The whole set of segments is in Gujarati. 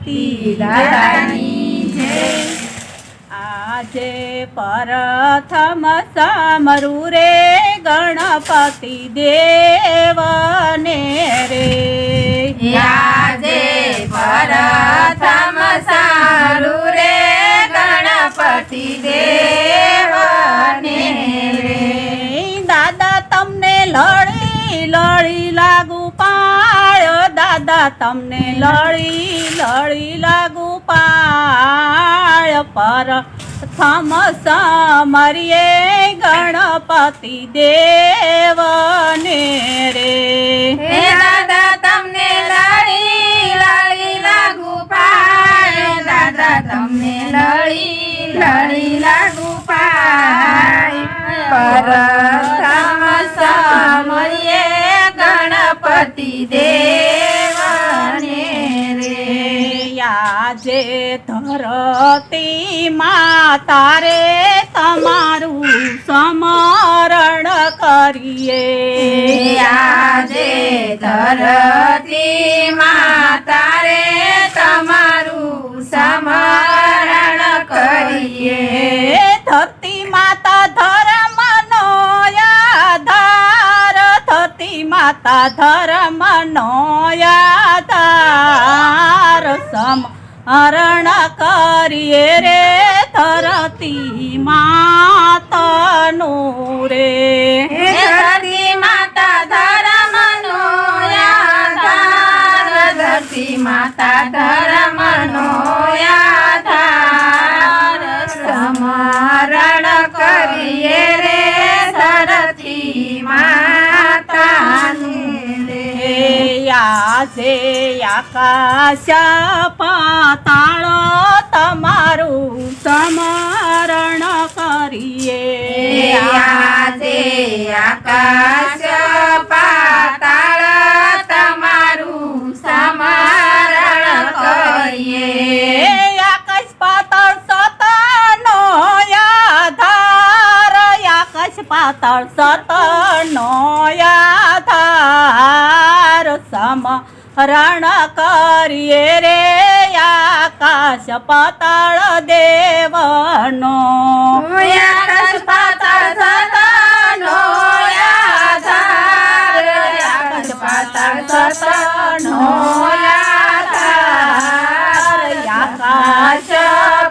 ગણપતિ દાદાની જય। આજે પ્રથમ સમરૂ રે ગણપતિ દેવને રે। આજે પ્રથમ સારું રે ગણપતિ દેવને રે। દાદા તમને લળી લળી લાગુ પાય, દાદા તમને લળી લળી લાગુ પાય। પ્રથમ સમરીએ ગણપતિ દેવને રે। હે દાદા તમને લળી લળી લાગુ પાય, દાદા તમને લળી લળી લાગુ પાય। પ્રથમ સમરીએ ગણપતિ દેવને રે। આજે ધરતી માતા રે તમારું સ્મરણ કરીએ। આજે ધરતી માતા રે તમારું સ્મરણ કરીએ। ધરતી માતા ધર્મનો આધાર, ધરતી માતા ધર્મનો આધાર। સ્મરણ કરીએ રે ધરતી માતાનું રે। હે ધરતી માતા ધર્મનો આધાર, ધરતી માતા ધર્મનો આધાર। સ્મરણ કરીએ રે ધરતી માતાને રે। આજે આકાશ પાતાળ તમારું સ્મરણ કરીએ। આજે આકાશ પાતાળ તમારું સ્મરણ કરીએ। આકાશ પાતાળ સતનો આધાર, આકાશ પાતાળ સતનો આધાર। સ્મરણ કરીએ રે આકાશ પાતાળ દેવનો। આકાશ પાતાળ સતનો આધાર, આકાશ પાતાળ સતનો આધાર। આકાશ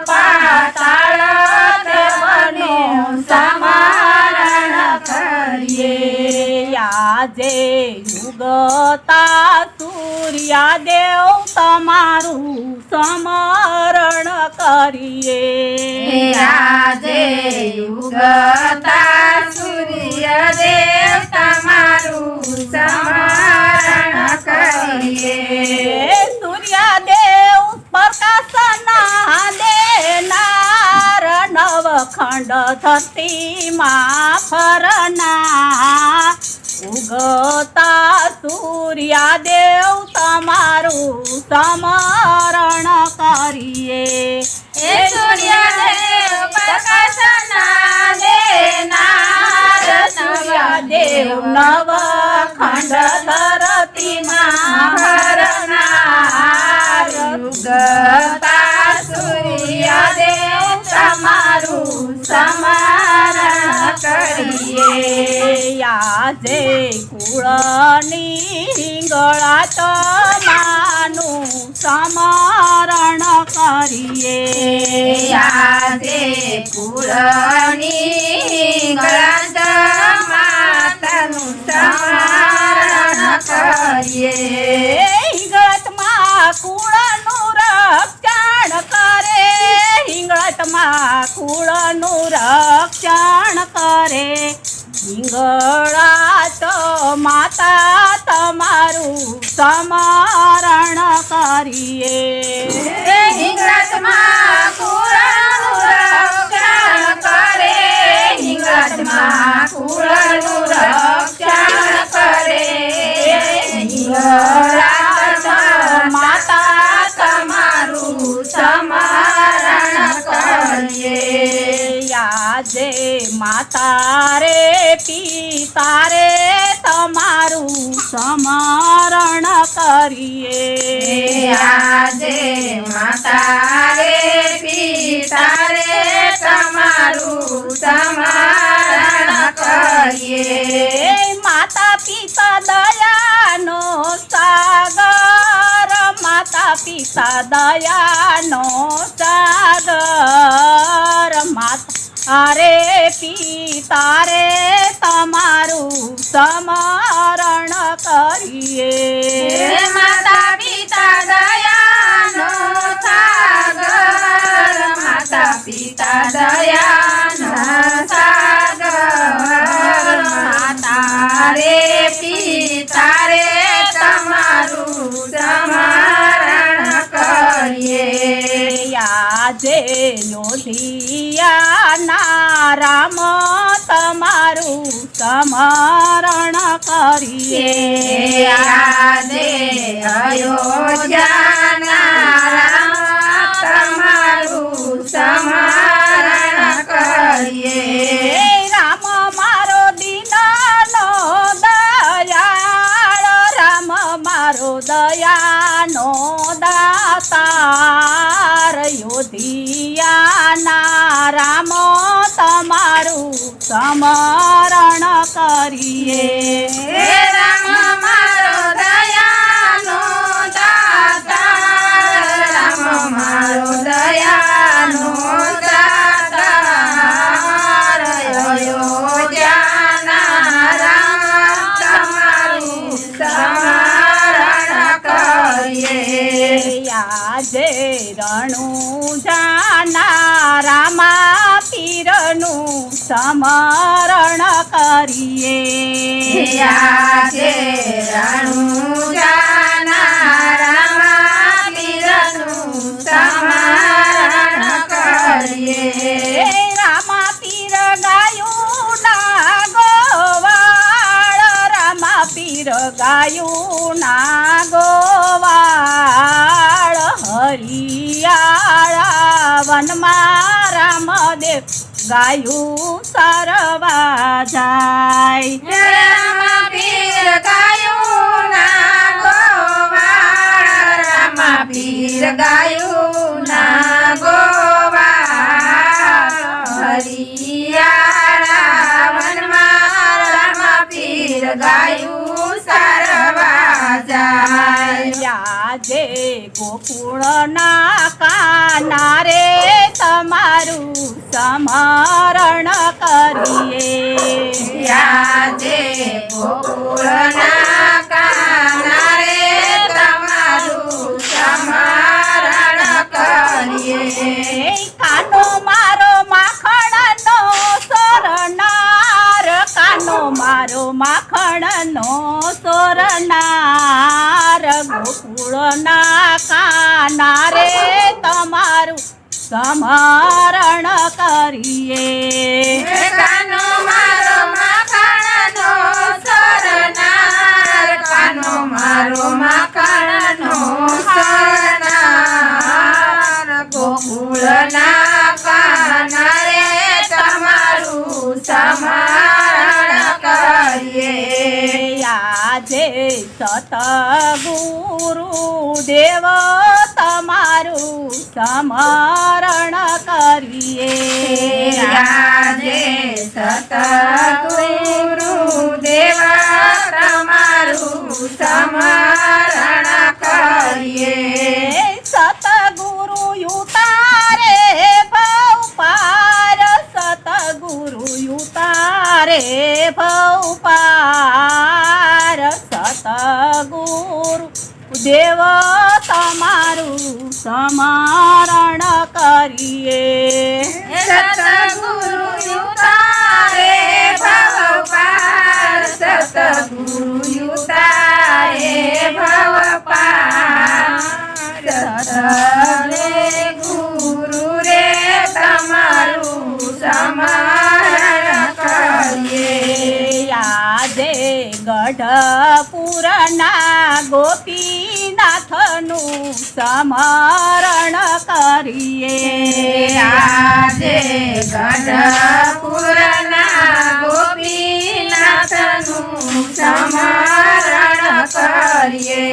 પાતાળ દેવનું સ્મરણ કરીએ। આજે ઉગતા સૂર્યદેવ તમારું સ્મરણ કરીએ। આજે ઉગતા સૂર્યદેવ તમારું સ્મરણ કરીએ। સૂર્યદેવ પ્રકાશના દેનાર, નવખંડ ધરતીમાં ફરનાર। ઉગતા સૂર્યદેવ તમારું સ્મરણ કરીએ। હે સૂર્યદેવ પ્રકાશના દેનાર, સૂર્યદેવ નવખંડ ધરતીમાં ફરનાર। ઉગતા સૂર્યદેવ તમારું સ્મરણ કરીએ। આજે કુળની હિંગળા તમાનું સ્મરણ કરીએ। આજે કુળની ગળાંત માતાનું સ્મરણ કરીએ। હિંગળતમાં કુળનું રક્ષણ કરે, હિંગળતમાં કુળનું રક્ષણ કરે। હિંગળા તો માતા તમારું સ્મરણ કરીએ। હિંગળાજમાં કુળનું રક્ષણ કરે, હિંગળાજમાં કુળનું રક્ષણ કરે। હિંગળાજ માતા તમારું સ્મરણ કરીએ। આજે માતા રે પિતા રે તમારું સ્મરણ કરીએ। આજે માતા રે પિતા રે તમારું સ્મરણ કરીએ. માતા પિતા દયાનો સાગર, માતા પિતા દયાનો સાગર, માતા રે પિતા રે તમારું સ્મરણ કરીએ. માતા પિતા દયાનો સાગર, માતા પિતા દયાનો સાગર, માતા રે પિતા રે તમારું સ્મરણ કરીએ. આજે યોધિયાના રામ તમારું સ્મરણ કરીએ. આજે અયોધ્યાના રામ તમારું સ્મરણ કરીએ. રામ મારો દીનાનો દયાળ, રામ મારો દયાનો દાતાર, યોધિયાના રામ તમારું સ્મરણ કરીએ. રામ મારો દયાનો દાતાર, રામ મારો દયાનો દાતાર, અયોધ્યાના રામ તમારું સ્મરણ કરીએ. આજે રણુજાના રામા પીરનું સ્મરણ કરીએ. આજે રણુજાના રામા પીરનું સ્મરણ કરીએ. રામા પીર ગાયું ના ગોવાળ, રામા પીર ગાયું ના ગોવાળ, હરિયાળા વનમાં રામદેવ ગાયું સરવા જાય. રામ પીર ગાયું ના ગોવાળ, રામ પીર ગાયું ના ગોવાળ, હરિયાળા વનમાં રામ પીર ગાયું સરવા જાય. આજે ગોકુળના કાના રે તમારું સ્મરણ કરીએ. આજે ગોકુળના કાના રે તમારું સ્મરણ કરીએ. કાનો મારો માખણનો સોરનાર, કાનો મારો માખણનો સોરનાર, ગોકુળના કાના રે તમારું સ્મરણ કરીએ. કાનો મારો માખણનો સોરનાર, કાનો મારો માખણનો સોરનાર, ગોકુળના કાના રે તમારું સ્મરણ કરીએ. આજે સતગુરુ દેવ તમારું સ્મરણ કરીએ. આજે સતગુરુ દેવ તમારું સ્મરણ કરીએ. સતગુરુ યુતારે ભવ પાર, સતગુરુ યુતારે ભવ પાર, સતગુરુ દેવ તમારું સ્મરણ કરીએ. સતગુરુ યુતારે ભવ પાર, સતગુરુ યુતારે ભવ પાર, સતગુરુ રે તમારું સ્મરણ કરીએ. આજે ગઢપુરના ગોપીનાથનું સ્મરણ કરીએ. આજે ગઢપુરના ગોપીનાથનું સ્મરણ કરીએ.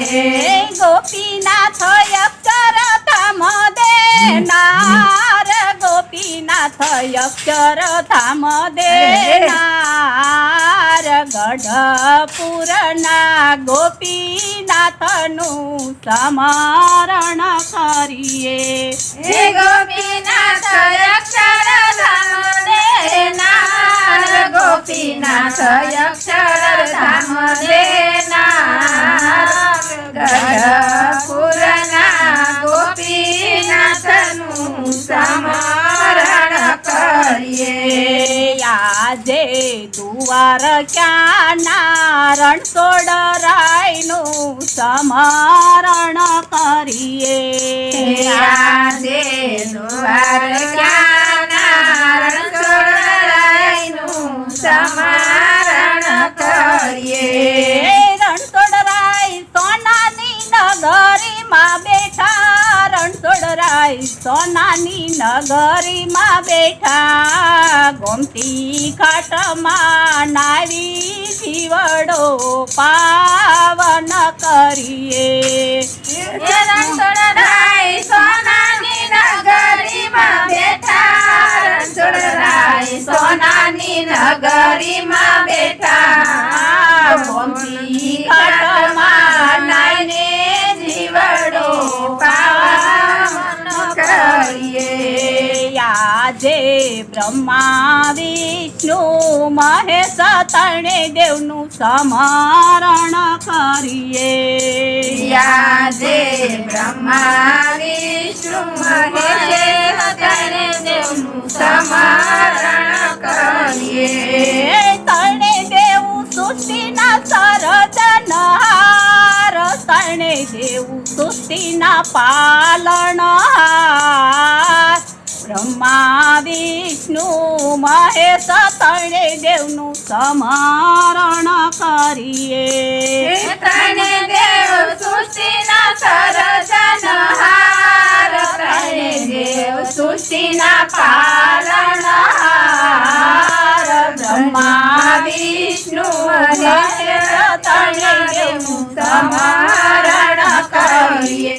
ગોપીનાથ અક્ષરધામ દે દેનાર ગોપીનાથ અક્ષર ધામ દેનાર ગઢપુરના ગોપીનાથનું સ્મરણ કરીએ. હે ગોપીનાથ અક્ષરધામ દેનાર ગોપીનાથ અક્ષરધામ દેનાર ગઢપુરના ગોપીનાથનું સ્મરણ કરીએ. આજે દુવાર ક્યાંના રણછોડરાયનું સ્મરણ કરીએ. આજે દ્વારકાના રણછોડરાયનું સ્મરણ કરીએ. રણછોડરાય સોનાની નગરીમાં બેઠા, રણછોડરાય સોનાની નગરીમાં બેઠા, ગોમતી ઘાટમાં નારી જીવડો પાવન કરીએ. રણછોડરાય સોનાની નગરીમાં બેઠા, રણછોડરાય સોનાની નગરીમાં બેઠા, ગોમતી ઘાટમાં નાઈને જીવડો પાવન કરીએ. આજે બ્રહ્મા વિષ્ણુ મહેશ ત્રણે દેવનું સ્મરણ કરીએ. આજે બ્રહ્મા વિષ્ણુ મહેશ ત્રણે દેવનું સ્મરણ કરીએ. ત્રણે દેવ સૃષ્ટિના સર્જનહાર, ત્રણે દેવ સૃષ્ટિના પાલનહાર, બ્રહ્મા વિષ્ણુ મહેશ ત્રણે દેવનું સ્મરણ કરીએ. ત્રણે દેવ સૃષ્ટિના સર્જનહાર, ત્રણે દેવ સૃષ્ટિના પાલનહાર, બ્રહ્મા વિષ્ણુ મહેશ ત્રણે દેવનું સ્મરણ કરીએ.